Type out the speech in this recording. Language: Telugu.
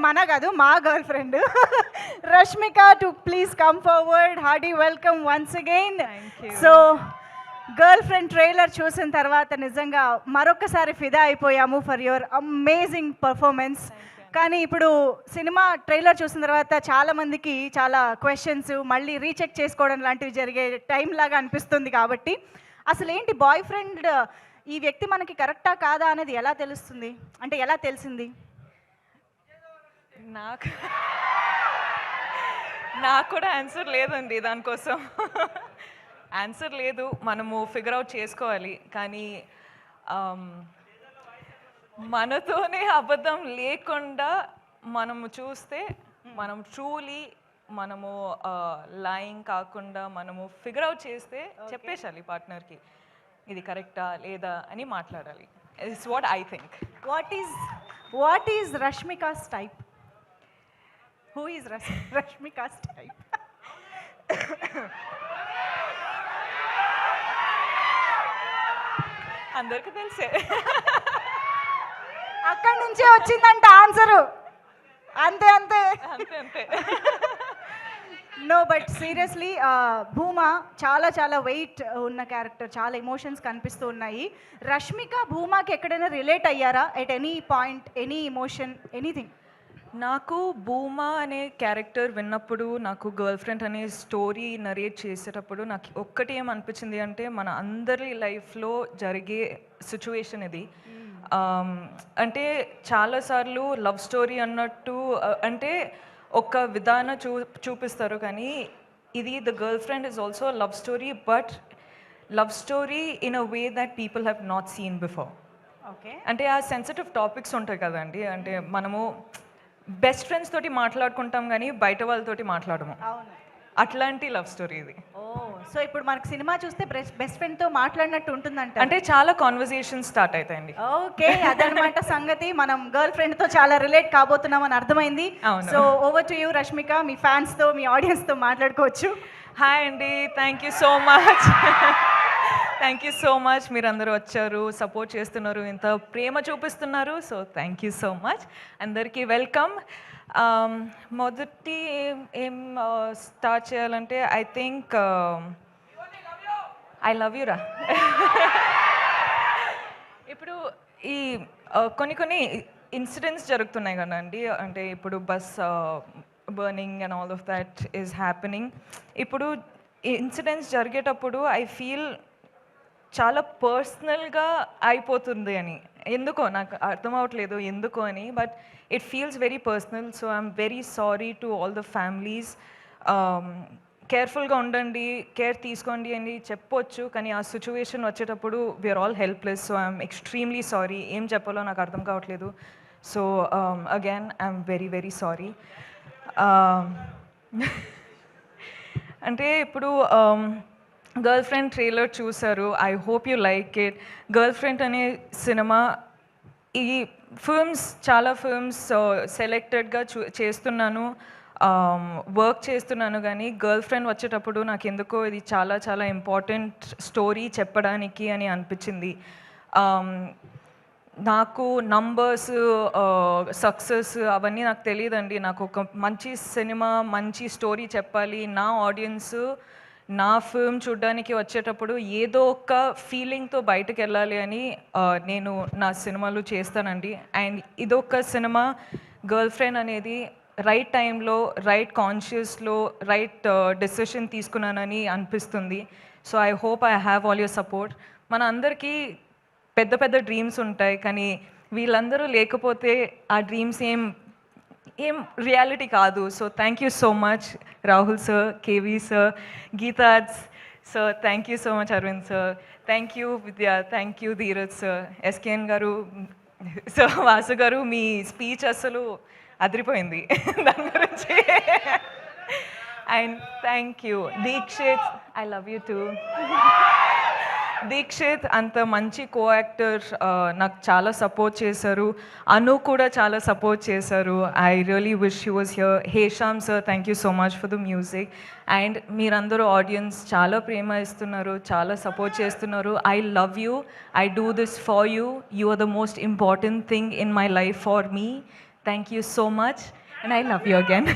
మన కాదు మా girl friend Rashmika to please come forward. Hardy welcome once again. So girl friend trailer చూసిన తర్వాత నిజంగా మరొకసారి ఫిదా అయిపోయాము ఫర్ యువర్ అమేజింగ్ పర్ఫార్మెన్స్. కానీ ఇప్పుడు సినిమా ట్రైలర్ చూసిన తర్వాత చాలామందికి చాలా క్వశ్చన్స్ మళ్ళీ రీచెక్ చేసుకోవడం లాంటివి జరిగే టైం లాగా అనిపిస్తుంది. కాబట్టి అసలు ఏంటి బాయ్ ఫ్రెండ్, ఈ వ్యక్తి మనకి కరెక్టా కాదా అనేది ఎలా తెలుస్తుంది, అంటే ఎలా తెలిసింది? నాకు కూడా ఆన్సర్ లేదండి దానికోసం. ఆన్సర్ లేదు, మనము ఫిగర్ అవుట్ చేసుకోవాలి. కానీ మనతోనే అబద్ధం లేకుండా మనము చూస్తే మనం ట్రూలీ మనము లైయింగ్ కాకుండా మనము ఫిగర్ అవుట్ చేస్తే చెప్పేసాలి పార్ట్నర్కి ఇది కరెక్టా లేదా అని మాట్లాడాలి. It's what I think. What is Rashmika's type? Who is Rashmika's type? అందరికీ తెలిసే. అక్కడి నుంచే వచ్చిందంట ఆన్సరు. అంతే అంతే అంతే అంతే. నో బట్ సీరియస్లీ భూమా చాలా చాలా వెయిట్ ఉన్న క్యారెక్టర్, చాలా ఎమోషన్స్ కనిపిస్తూ ఉన్నాయి. రష్మిక భూమాకి ఎక్కడైనా రిలేట్ అయ్యారా at any point, any emotion, anything? నాకు భూమా అనే క్యారెక్టర్ విన్నప్పుడు, నాకు గర్ల్ ఫ్రెండ్ అనే స్టోరీ నరేట్ చేసేటప్పుడు నాకు ఒక్కటి ఏమనిపించింది అంటే మన అందరి లైఫ్లో జరిగే సిచ్యువేషన్ ఇది. అంటే చాలాసార్లు లవ్ స్టోరీ అన్నట్టు అంటే ఒక విధానం చూపిస్తారు, కానీ ఇది the girl friend is also love story, but love story in a way that people have not seen before. Okay, అంటే ఆ సెన్సిటివ్ టాపిక్స్ ఉంటాయి కదండి, అంటే మనము బెస్ట్ ఫ్రెండ్స్ తోటి మాట్లాడుకుంటాం కానీ బయట వాళ్ళతోటి మాట్లాడము. అవును, అట్లాంటి లవ్ స్టోరీ ఇది. ఓ, సో ఇప్పుడు మనకు సినిమా చూస్తే బెస్ట్ ఫ్రెండ్తో మాట్లాడినట్టు ఉంటుందంట. అంటే చాలా కాన్వర్సేషన్ స్టార్ట్ అవుతాయండి. ఓకే, అదనమాట సంగతి. మనం గర్ల్ ఫ్రెండ్తో చాలా రిలేట్ కాబోతున్నాం అని అర్థమైంది. So over to you Rashmika, మీ ఫ్యాన్స్తో మీ ఆడియన్స్తో మాట్లాడుకోవచ్చు. హాయ్ అండి, thank you so much. Thank you so much, మీరు అందరూ వచ్చారు, సపోర్ట్ చేస్తున్నారు, ఇంత ప్రేమ చూపిస్తున్నారు. So thank you so much, అందరికీ వెల్కమ్. మొదటి ఏం స్టార్ట్ చేయాలంటే I think I love you రా. ఇప్పుడు ఈ కొన్ని ఇన్సిడెంట్స్ జరుగుతున్నాయి కదండి, అంటే ఇప్పుడు bus burning and all of that is happening. ఇప్పుడు ఇన్సిడెంట్స్ జరిగేటప్పుడు ఐ ఫీల్ చాలా పర్సనల్గా అయిపోతుంది అని, ఎందుకో నాకు అర్థం అవ్వట్లేదు ఎందుకో అని, but it feels very personal. So I'm very sorry to all the families. కేర్ఫుల్గా ఉండండి, కేర్ తీసుకోండి అని చెప్పొచ్చు, కానీ ఆ సిచ్యువేషన్ వచ్చేటప్పుడు we're all helpless. So I'm extremely sorry, ఏం చెప్పాలో నాకు అర్థం కావట్లేదు. So again I'm very very sorry. అంటే ఇప్పుడు గర్ల్ ఫ్రెండ్ ట్రైలర్ చూసారు, I hope you like it. Girlfriend అనే సినిమా, ఈ ఫిల్మ్స్ చాలా ఫిల్మ్స్ సెలెక్టెడ్గా చేస్తున్నాను, వర్క్ చేస్తున్నాను, కానీ గర్ల్ ఫ్రెండ్ వచ్చేటప్పుడు నాకు ఎందుకో ఇది చాలా చాలా ఇంపార్టెంట్ స్టోరీ చెప్పడానికి అని అనిపించింది. నాకు నంబర్స్, సక్సెస్ అవన్నీ నాకు తెలియదండి. నాకు ఒక మంచి సినిమా, మంచి స్టోరీ చెప్పాలి, నా ఆడియన్స్ నా ఫిల్మ్ చూడడానికి వచ్చేటప్పుడు ఏదో ఒక ఫీలింగ్తో బయటకు వెళ్ళాలి అని నేను నా సినిమాలు చేస్తానండి. అండ్ ఇదొక సినిమా, గర్ల్ ఫ్రెండ్ అనేది రైట్ టైంలో, రైట్ కాన్షియస్లో రైట్ డెసిషన్ తీసుకున్నానని అనిపిస్తుంది. So I hope I have all your support. మన అందరికీ పెద్ద పెద్ద డ్రీమ్స్ ఉంటాయి, కానీ వీళ్ళందరూ లేకపోతే ఆ డ్రీమ్స్ ఏం రియాలిటీ కాదు. So thank you so much Rahul sir, KV sir, గీతాజ్ sir, thank you so much Aravind sir, thank you Vidya, thank you Dheeraj sir, SKN గారు, సో వాసు గారు, మీ స్పీచ్ అసలు అదిరిపోయింది దాని గురించి. And thank you Deekshith, I love you too. Deekshith అంత మంచి కో యాక్టర్, నాకు చాలా సపోర్ట్ చేశారు. అను కూడా చాలా సపోర్ట్ చేశారు. I really wish you was here. Hesham sir, thank you so much for the music. And మీరందరూ ఆడియన్స్ చాలా ప్రేమ ఇస్తున్నారు, చాలా సపోర్ట్ చేస్తున్నారు. I love you, I do this for you, you are the most important thing in my life for me. Thank you so much and I love you again